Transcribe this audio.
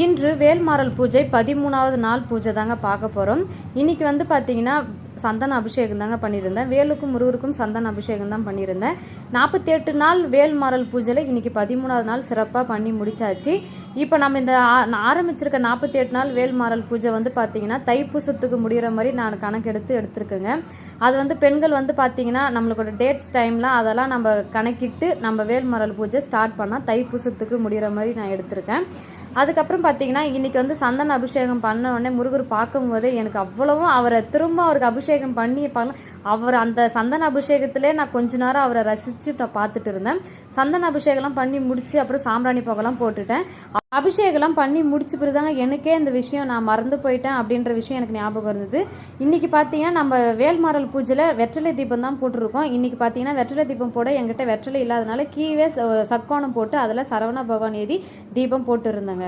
இன்று வேல்மாறல் பூஜை 13வது நாள் பூஜை தாங்க பார்க்க போகிறோம். இன்றைக்கி வந்து பார்த்திங்கன்னா சந்தன அபிஷேகம் தாங்க பண்ணியிருந்தேன். வேலுக்கும் முருகருக்கும் சந்தன அபிஷேகம் தான் பண்ணியிருந்தேன். 48 நாள் வேல்மாறல் பூஜையில் இன்றைக்கி 13வது நாள் சிறப்பாக பண்ணி முடித்தாச்சு. இப்போ நம்ம இந்த ஆரம்பிச்சிருக்க 48 நாள் வேல்மாறல் பூஜை வந்து பார்த்திங்கன்னா தைப்பூசத்துக்கு முடிகிற மாதிரி நான் கணக்கெடுத்து எடுத்துருக்கேங்க. அது வந்து பெண்கள் வந்து பார்த்திங்கன்னா நம்மளோட டேட்ஸ் டைம்லாம் அதெல்லாம் நம்ம கணக்கிட்டு நம்ம வேல்மாறல் பூஜை ஸ்டார்ட் பண்ணால் தைப்பூசத்துக்கு முடிகிற மாதிரி நான் எடுத்திருக்கேன். அதுக்கப்புறம் பார்த்தீங்கன்னா இன்றைக்கி வந்து சந்தன அபிஷேகம் பண்ண உடனே முருகர் பார்க்கும்போதே எனக்கு அவ்வளவும் அவரை திரும்ப அவருக்கு அபிஷேகம் பண்ணி அவர் அந்த சந்தன அபிஷேகத்திலே நான் கொஞ்ச நேரம் அவரை ரசித்து நான் பார்த்துட்டு இருந்தேன். சந்தன அபிஷேகம்லாம் பண்ணி முடித்து அப்புறம் சாம்பிராணி புகைலாம் போட்டுட்டேன். அபிஷேகம்லாம் பண்ணி முடிச்சு பிறதாங்க எனக்கே இந்த விஷயம் நான் மறந்து போயிட்டேன் அப்படின்ற விஷயம் எனக்கு ஞாபகம் இருந்தது. இன்றைக்கி பார்த்தீங்கன்னா நம்ம வேல்மாறல் பூஜையில் வெற்றிலை தீபம் தான் போட்டிருக்கோம். இன்றைக்கி பார்த்தீங்கன்னா வெற்றிலை தீபம் போட எங்கிட்ட வெற்றிலை இல்லாதனால கீழே சக்கோணம் போட்டு அதில் சரவண பகவான் ஏதி தீபம் போட்டு இருந்தேங்க.